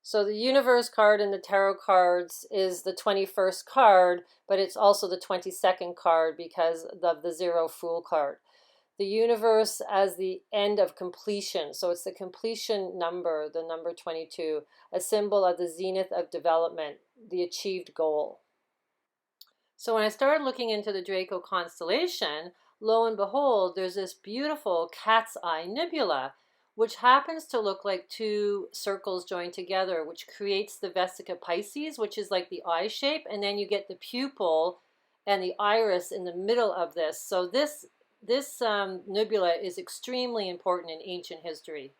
So the universe card in the tarot cards is the 21st card, but it's also the 22nd card because of the Zero Fool card. The universe as the end of completion. So it's the completion number, the number 22, a symbol of the zenith of development, the achieved goal. So when I started looking into the Draco constellation, lo and behold, there's this beautiful cat's eye nebula, which happens to look like two circles joined together, which creates the Vesica Pisces, which is like the eye shape, and then you get the pupil and the iris in the middle of this. So this nebula is extremely important in ancient history.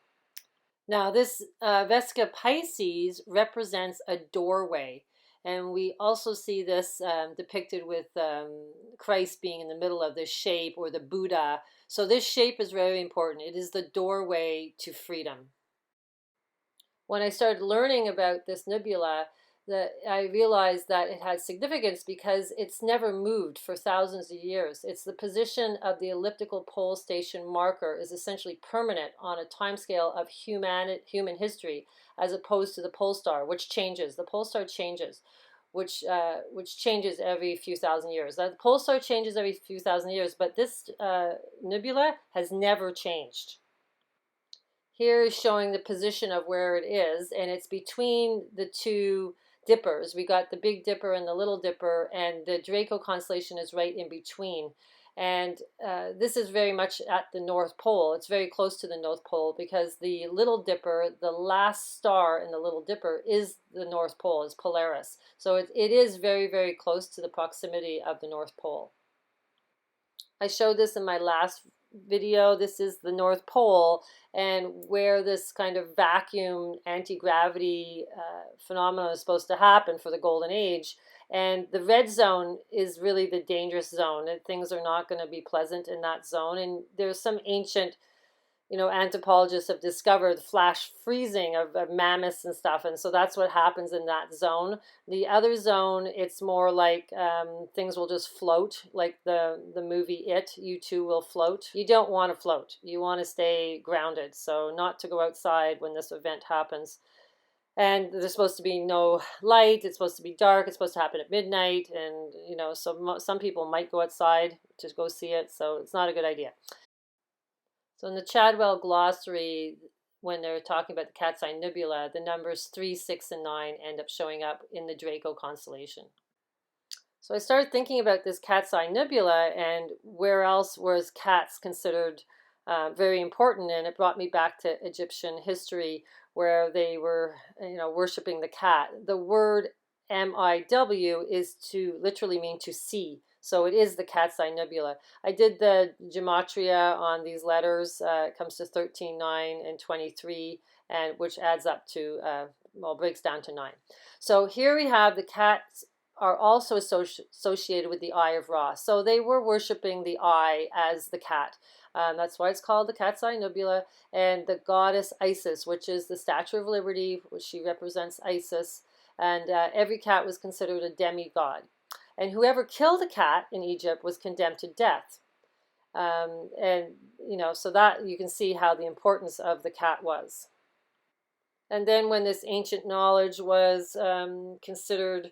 Now, this Vesica Pisces represents a doorway. And we also see this depicted with Christ being in the middle of this shape, or the Buddha. So this shape is very important. It is the doorway to freedom. When I started learning about this nebula, I realized that it had significance because it's never moved for thousands of years. It's the position of the elliptical pole station marker is essentially permanent on a timescale of human history, as opposed to the pole star, which changes. The pole star changes, which changes every few thousand years. The pole star changes every few thousand years, but this nebula has never changed. Here is showing the position of where it is, and it's between the two dippers. We got the Big Dipper and the Little Dipper, and the Draco constellation is right in between. And this is very much at the North Pole. It's very close to the North Pole because the Little Dipper, the last star in the Little Dipper, is the North Pole, is Polaris. So it is very, very close to the proximity of the North Pole. I showed this in my last video. This is the North Pole, and where this kind of vacuum anti-gravity phenomenon is supposed to happen for the Golden Age. And the red zone is really the dangerous zone, and things are not going to be pleasant in that zone. And there's some ancient anthropologists have discovered flash freezing of mammoths and stuff, and so that's what happens in that zone. The other zone, it's more like things will just float, like the movie It, you too will float. You don't want to float. You want to stay grounded, so not to go outside when this event happens. And there's supposed to be no light, it's supposed to be dark, it's supposed to happen at midnight, and so some people might go outside to go see it, so it's not a good idea. So in the Chadwell glossary, when they're talking about the cat's eye nebula, the numbers 3, 6, and 9 end up showing up in the Draco constellation. So I started thinking about this cat's eye nebula and where else was cats considered very important, and it brought me back to Egyptian history where they were worshiping the cat. The word MIW is to literally mean to see. So it is the cat's eye nebula. I did the gematria on these letters. It comes to 13, 9, and 23, and which adds up to, breaks down to 9. So here we have the cats are also associated with the Eye of Ra. So they were worshiping the eye as the cat. That's why it's called the Cat's Eye Nebula. And the goddess Isis, which is the Statue of Liberty, which she represents Isis. And every cat was considered a demigod. And whoever killed a cat in Egypt was condemned to death. So that you can see how the importance of the cat was. And then when this ancient knowledge was considered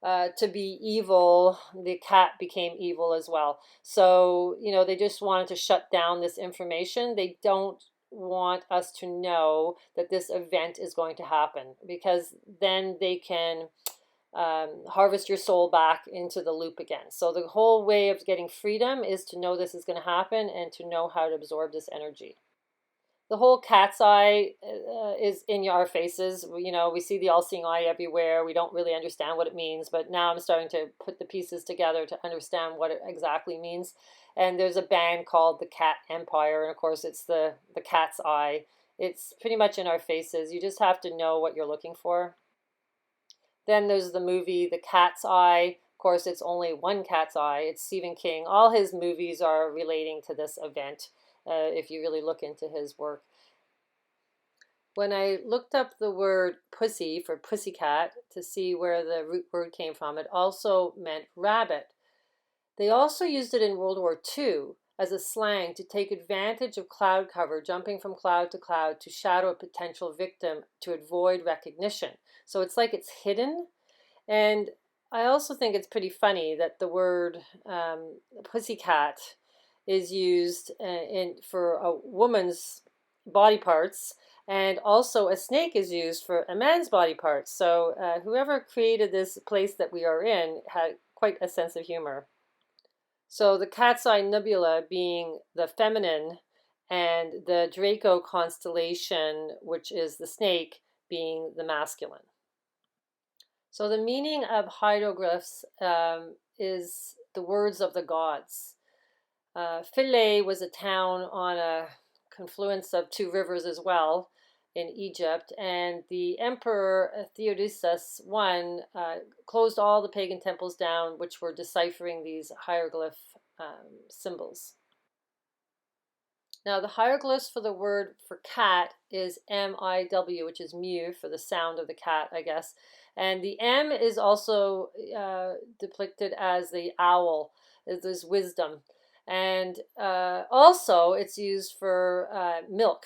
to be evil, the cat became evil as well. So, they just wanted to shut down this information. They don't want us to know that this event is going to happen, because then they can harvest your soul back into the loop again. So the whole way of getting freedom is to know this is going to happen and to know how to absorb this energy. The whole cat's eye is in our faces. We see the all-seeing eye everywhere. We don't really understand what it means, but now I'm starting to put the pieces together to understand what it exactly means. And there's a band called the Cat Empire, and of course it's the cat's eye. It's pretty much in our faces. You just have to know what you're looking for. Then there's the movie The Cat's Eye. Of course, it's only one cat's eye. It's Stephen King. All his movies are relating to this event. If you really look into his work. When I looked up the word pussy for pussycat to see where the root word came from, it also meant rabbit. They also used it in World War II as a slang to take advantage of cloud cover, jumping from cloud to cloud to shadow a potential victim to avoid recognition. So it's like it's hidden. And I also think it's pretty funny that the word pussycat is used for a woman's body parts, and also a snake is used for a man's body parts. So whoever created this place that we are in had quite a sense of humor. So the Cat's Eye Nebula being the feminine, and the Draco constellation, which is the snake, being the masculine. So the meaning of hieroglyphs is the words of the gods. Philae was a town on a confluence of two rivers as well in Egypt, and the emperor Theodosius I closed all the pagan temples down, which were deciphering these hieroglyph symbols. Now the hieroglyphs for the word for cat is M-I-W, which is mew for the sound of the cat, I guess. And the M is also depicted as the owl. There's wisdom. And also it's used for milk.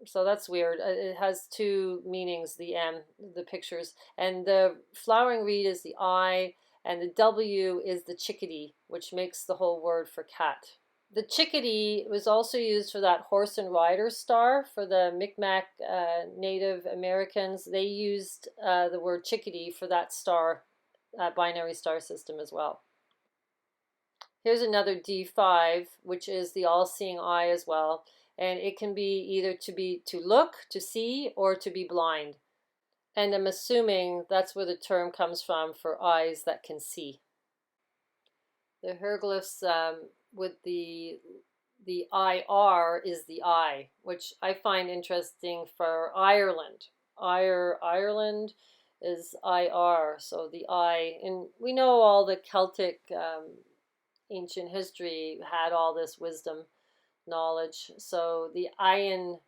So that's weird. It has two meanings, the M, the pictures. And the flowering reed is the I, and the W is the chickadee, which makes the whole word for cat. The chickadee was also used for that horse and rider star for the Micmac Native Americans. They used the word chickadee for that star, binary star system as well. Here's another D5, which is the all-seeing eye as well. And it can be either to look, to see, or to be blind. And I'm assuming that's where the term comes from for eyes that can see. The hieroglyphs with the IR is the I, which I find interesting for Ireland. Ireland is IR, so the I. And we know all the Celtic ancient history had all this wisdom knowledge. So the Ian,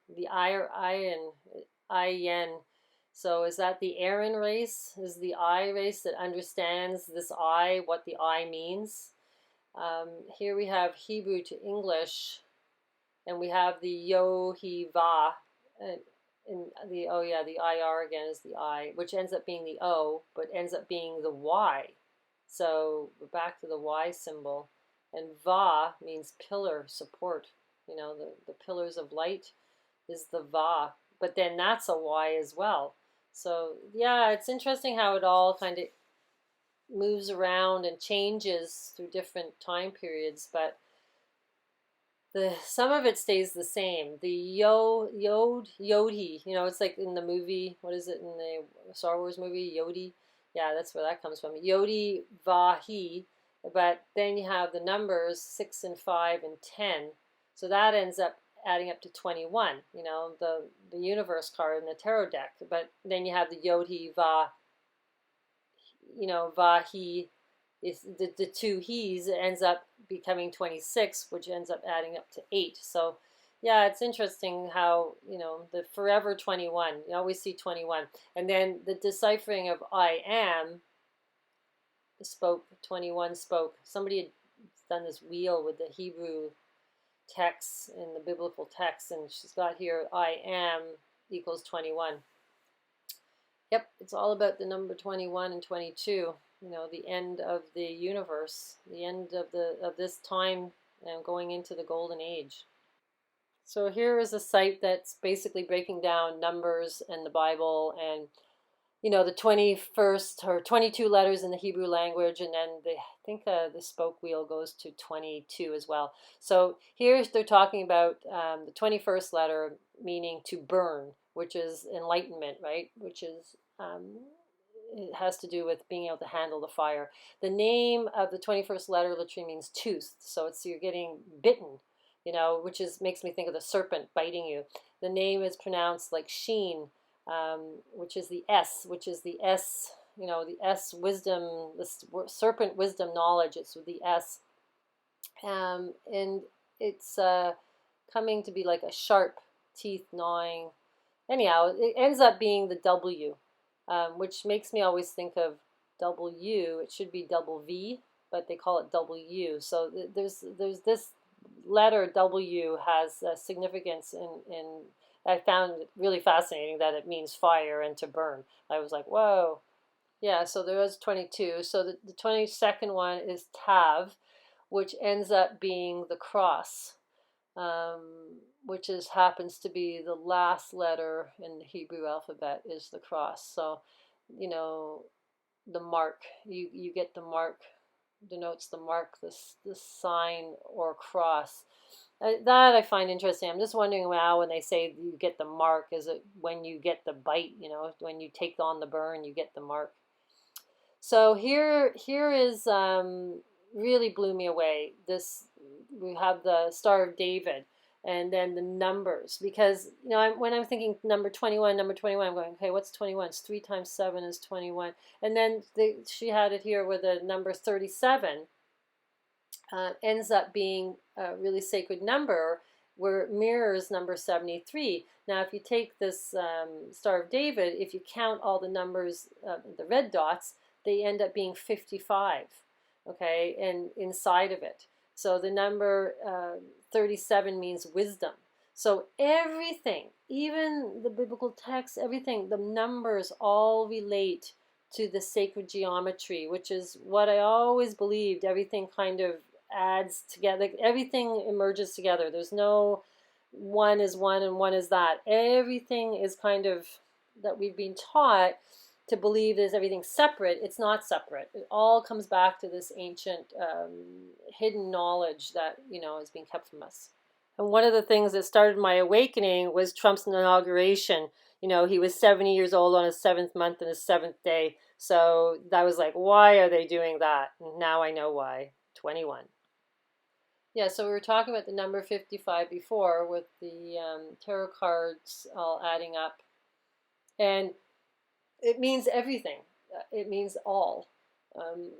Ian. So is that the Aryan race? Is the I race that understands this I, what the I means? Here we have Hebrew to English, and we have the Yo-He-Va, and the IR again is the I, which ends up being the O, but ends up being the Y. So we're back to the Y symbol, and Va means pillar, support. You know, the pillars of light is the Va, but then that's a Y as well. So yeah, it's interesting how it all kind of moves around and changes through different time periods, but some of it stays the same. The Yodi, you know, it's like in the movie, what is it in the Star Wars movie, Yodi? Yeah, that's where that comes from. Yodi Vahi, but then you have the numbers 6 and 5 and 10. So that ends up adding up to 21, you know, the universe card in the tarot deck. But then you have the Yodi Va, you know, Vahi is the two he's, it ends up becoming 26, which ends up adding up to 8. So yeah, it's interesting how, you know, the forever 21, you always see 21. And then the deciphering of I am, spoke, 21 spoke. Somebody had done this wheel with the Hebrew texts in the biblical text, and she's got here I am equals 21. Yep, it's all about the number 21 and 22. You know, the end of the universe, the end of this time, and going into the golden age. So here is a site that's basically breaking down numbers and the Bible, and you know, the 21st or 22 letters in the Hebrew language, and then I think the spoke wheel goes to 22 as well. So here they're talking about the 21st letter meaning to burn, which is enlightenment, right? Which is it has to do with being able to handle the fire. The name of the 21st letter literally means tooth, so it's you're getting bitten, you know, which makes me think of the serpent biting you. The name is pronounced like sheen, which is the S, you know, the S wisdom, the serpent wisdom knowledge. It's with the S, and it's coming to be like a sharp teeth gnawing. Anyhow, it ends up being the W, which makes me always think of W. It should be double V, but they call it W. So there's this letter W has significance in I found it really fascinating that it means fire and to burn. I was like, whoa. Yeah, so there was 22. So the 22nd one is Tav, which ends up being the cross, which happens to be the last letter in the Hebrew alphabet is the cross. So, you know, the mark, you get the mark, denotes the mark, this sign or cross. That I find interesting. I'm just wondering, wow, when they say you get the mark, is it when you get the bite, when you take on the burn, you get the mark? So here is really blew me away. We have the Star of David, and then the numbers, because when I'm thinking number 21, I'm going, okay, what's 21? It's 3 times 7 is 21, and then she had it here with the number 37. Ends up being a really sacred number where it mirrors number 73. Now, if you take this Star of David, if you count all the numbers, the red dots, they end up being 55, okay, and inside of it. So the number 37 means wisdom. So everything, even the biblical text, everything, the numbers all relate to the sacred geometry, which is what I always believed. Everything kind of adds together. Everything emerges together. There's no one is one and one is that. Everything is kind of that we've been taught to believe is everything separate. It's not separate. It all comes back to this ancient hidden knowledge that is being kept from us. And one of the things that started my awakening was Trump's inauguration. He was 70 years old on his 7th month and his 7th day. So that was like, why are they doing that? Now I know why. 21. Yeah, so we were talking about the number 55 before with the tarot cards all adding up. And it means everything. It means all.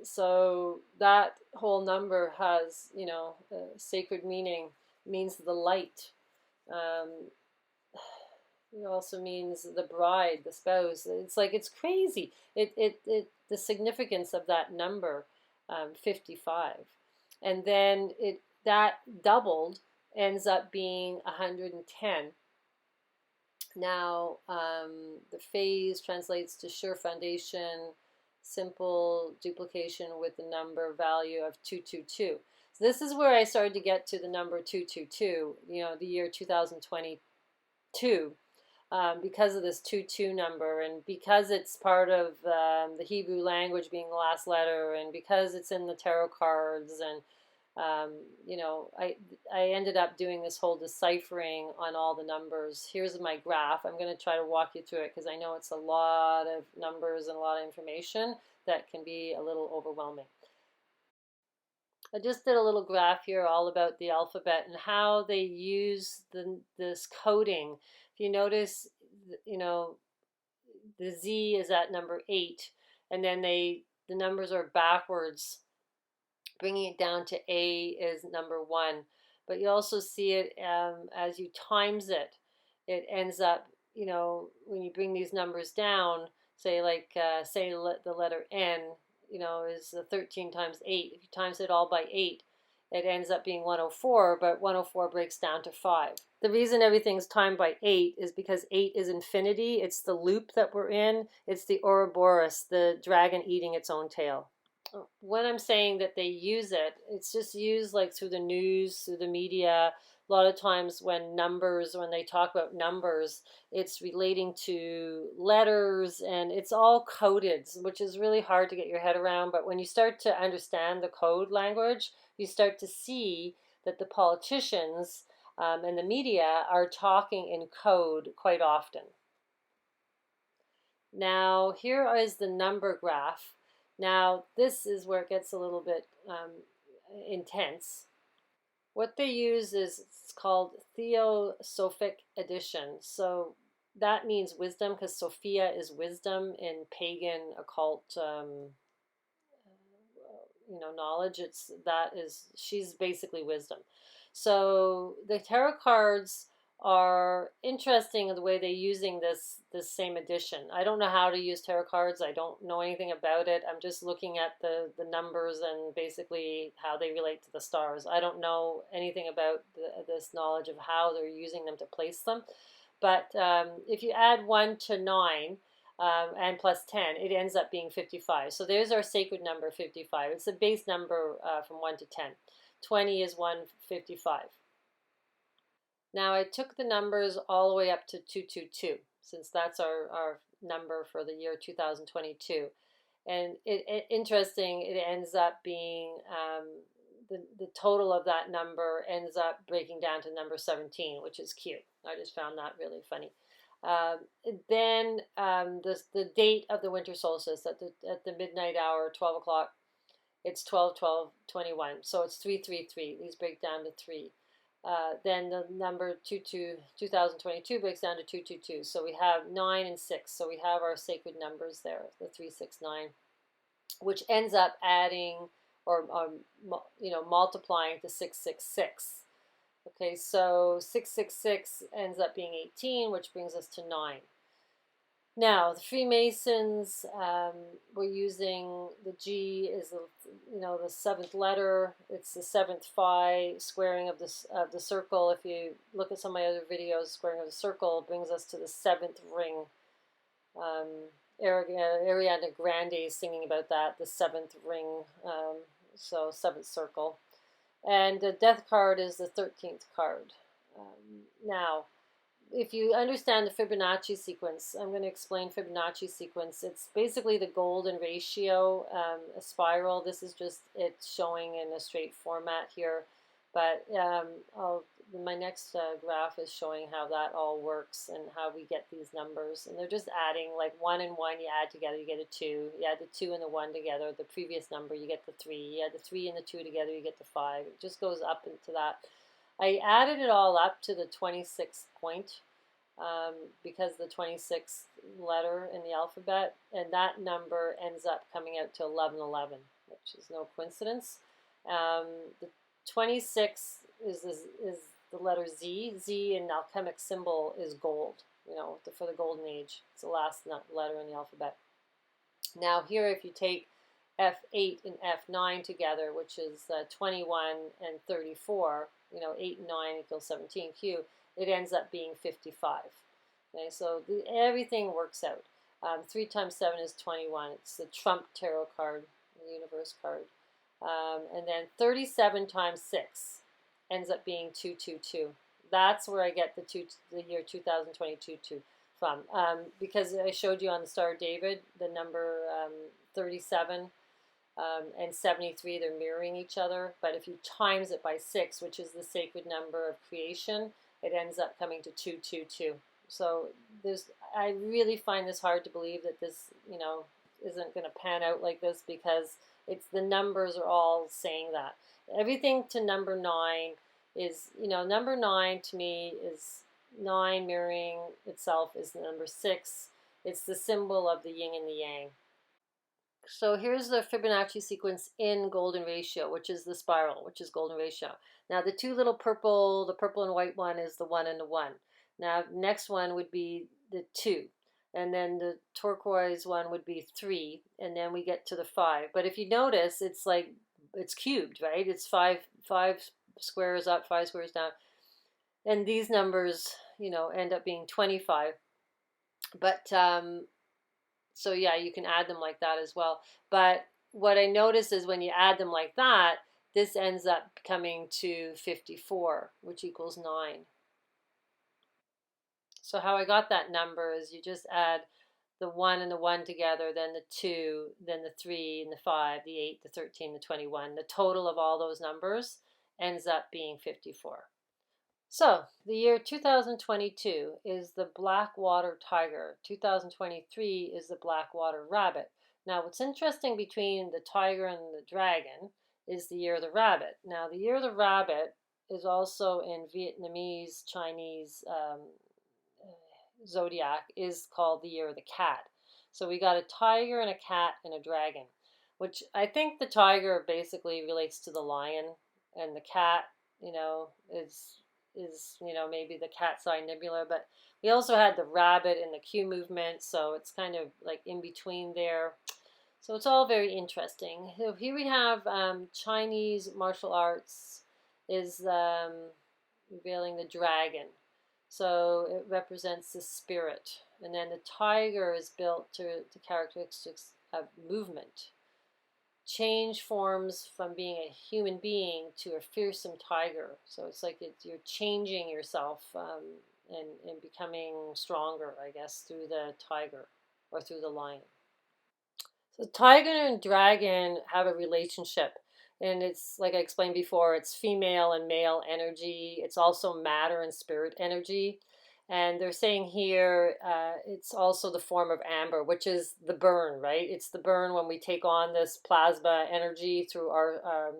So that whole number has, sacred meaning. It means the light. It also means the bride, the spouse. It's crazy. The significance of that number, 55, and then that doubled ends up being 110. Now, the phase translates to sure foundation, simple duplication with the number value of 222. So this is where I started to get to the number 222, the year 2022, because of this 22 number, and because it's part of the Hebrew language being the last letter, and because it's in the tarot cards, and I ended up doing this whole deciphering on all the numbers. Here's my graph. I'm going to try to walk you through it because I know it's a lot of numbers and a lot of information that can be a little overwhelming. I just did a little graph here all about the alphabet and how they use this coding. If you notice, the Z is at number 8, and then the numbers are backwards, bringing it down to A is number 1. But you also see it as you times it. It ends up, when you bring these numbers down, say the letter N, is 13 times 8. If you times it all by 8, it ends up being 104, but 104 breaks down to 5. The reason everything's timed by 8 is because 8 is infinity. It's the loop that we're in. It's the Ouroboros, the dragon eating its own tail. When I'm saying that they use it, it's just used like through the news, through the media. A lot of times when they talk about numbers, it's relating to letters, and it's all coded, which is really hard to get your head around. But when you start to understand the code language, you start to see that the politicians and the media are talking in code quite often. Now, here is the number graph. Now, this is where it gets a little bit intense. What they use it's called Theosophic addition. So that means wisdom, because Sophia is wisdom in pagan occult knowledge. She's basically wisdom. So the tarot cards are interesting in the way they're using this same edition. I don't know how to use tarot cards. I don't know anything about it. I'm just looking at the numbers and basically how they relate to the stars. I don't know anything about this knowledge of how they're using them to place them. But if you add 1 to 9 and plus 10, it ends up being 55. So there's our sacred number, 55. It's a base number from 1 to 10. 20 is 155. Now I took the numbers all the way up to 222, since that's our number for the year 2022. And interesting, it ends up being the total of that number ends up breaking down to number 17, which is cute. I just found that really funny. Then the date of the winter solstice at the midnight hour, 12 o'clock, it's 12/12/21. So it's 333. These break down to 3. Then the number 2022 breaks down to 222. So we have 9 and 6. So we have our sacred numbers there, the 369, which ends up adding or multiplying to 666. Okay, so 666 ends up being 18, which brings us to 9. Now, the Freemasons were using the G is the seventh letter. It's the seventh phi squaring of the circle. If you look at some of my other videos, squaring of the circle brings us to the seventh ring. Ariana Grande is singing about that, the seventh ring. So seventh circle, and the Death card is the 13th card. Now, if you understand the Fibonacci sequence, I'm going to explain Fibonacci sequence. It's basically the golden ratio, a spiral. This is just it showing in a straight format here. But my next graph is showing how that all works and how we get these numbers. And they're just adding, like 1 and 1 you add together, you get a 2. You add the 2 and the 1 together, the previous number, you get the 3. You add the 3 and the 2 together, you get the 5. It just goes up into that. I added it all up to the 26th point because the 26th letter in the alphabet, and that number ends up coming out to 1111, which is no coincidence. The 26 is the letter Z. Z in alchemic symbol is gold, for the golden age. It's the last letter in the alphabet. Now here, if you take F8 and F9 together, which is 21 and 34, 8 and 9 equals 17, Q, it ends up being 55. Okay, so everything works out. 3 times 7 is 21. It's the Trump tarot card, the universe card. And then 37 times 6 ends up being 222. That's where I get the year 2022 from. Because I showed you on the Star of David, the number 37 and 73, they're mirroring each other. But if you times it by 6, which is the sacred number of creation, it ends up coming to 222. So I really find this hard to believe that this, isn't going to pan out like this, because the numbers are all saying that. Everything to number 9 is, number 9 to me is 9 mirroring itself is the number 6. It's the symbol of the yin and the yang. So here's the Fibonacci sequence in golden ratio, which is the spiral, which is golden ratio. Now the two little the purple and white one is the 1 and the 1. Now next one would be the 2. And then the turquoise one would be 3. And then we get to the 5. But if you notice, it's cubed, right? It's 5 squares up, 5 squares down. And these numbers, end up being 25. But so yeah, you can add them like that as well. But what I notice is when you add them like that, this ends up coming to 54, which equals 9. So how I got that number is you just add the 1 and the 1 together, then the 2, then the 3 and the 5, the 8, the 13, the 21. The total of all those numbers ends up being 54. So the year 2022 is the Blackwater Tiger. 2023 is the Blackwater Rabbit. Now what's interesting between the tiger and the dragon is the year of the rabbit. Now the year of the rabbit is also in Vietnamese, Chinese zodiac is called the year of the cat. So we got a tiger and a cat and a dragon, which I think the tiger basically relates to the lion, and the cat, is is, maybe the cat's eye nebula. But we also had the rabbit and the Q movement, so it's kind of like in between there. So it's all very interesting. So here we have Chinese martial arts is revealing the dragon. So it represents the spirit. And then the tiger is built to the characteristics of movement. Change forms from being a human being to a fearsome tiger. So it's like you're changing yourself and becoming stronger, I guess, through the tiger or through the lion. So tiger and dragon have a relationship. And it's like I explained before, it's female and male energy. It's also matter and spirit energy. And they're saying here it's also the form of amber, which is the burn, right? It's the burn when we take on this plasma energy through our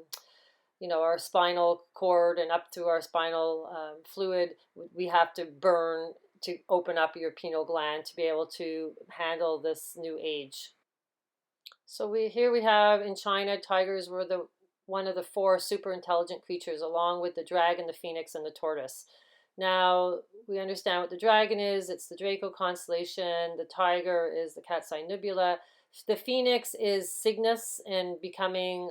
spinal cord and up through our spinal fluid. We have to burn to open up your pineal gland to be able to handle this new age. So here we have in China, tigers were one of the four super intelligent creatures, along with the dragon, the phoenix, and the tortoise. Now we understand what the dragon is. It's the Draco constellation. The tiger is the cat's eye nebula. The phoenix is Cygnus and becoming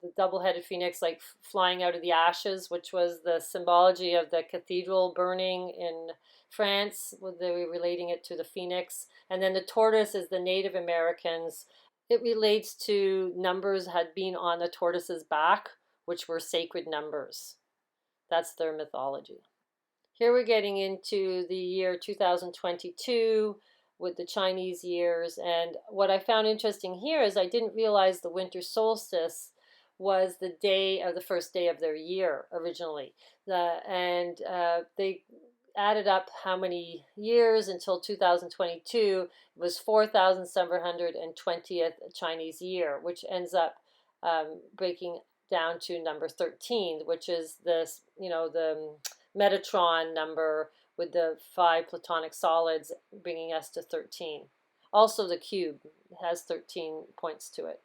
the double-headed phoenix, like flying out of the ashes, which was the symbology of the cathedral burning in France. They were relating it to the phoenix. And then the tortoise is the Native Americans. It relates to numbers had been on the tortoise's back, which were sacred numbers. That's their mythology. Here we're getting into the year 2022 with the Chinese years. And what I found interesting here is I didn't realize the winter solstice was the day of the first day of their year originally. They added up how many years until 2022. It was 4,720th Chinese year, which ends up breaking down to number 13, which is this, the Metatron number with the 5 platonic solids bringing us to 13. Also, the cube has 13 points to it.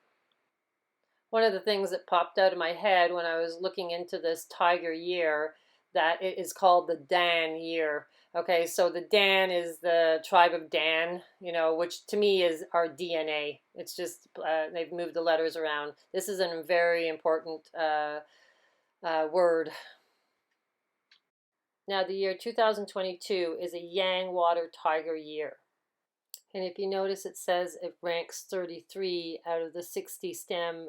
One of the things that popped out of my head when I was looking into this tiger year, that it is called the Dan year. Okay, so the Dan is the tribe of Dan, which to me is our DNA. It's just they've moved the letters around. This is a very important word. Now, the year 2022 is a Yang water tiger year. And if you notice, it says it ranks 33 out of the 60 STEM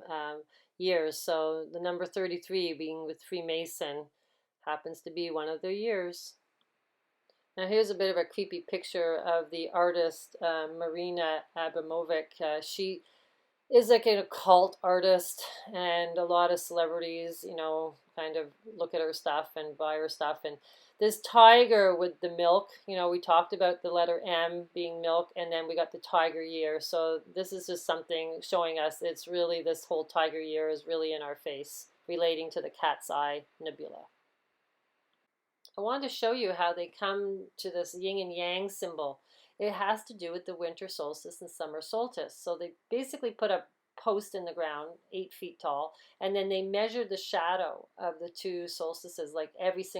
years. So the number 33 being with Freemason happens to be one of their years. Now here's a bit of a creepy picture of the artist Marina Abramovic. She is like an occult artist, and a lot of celebrities, kind of look at her stuff and buy her stuff. And this tiger with the milk, we talked about the letter M being milk, and then we got the tiger year. So this is just something showing us it's really, this whole tiger year is really in our face, relating to the cat's eye nebula. I wanted to show you how they come to this yin and yang symbol. It has to do with the winter solstice and summer solstice. So they basically put a post in the ground, 8 feet tall, and then they measured the shadow of the two solstices, like every single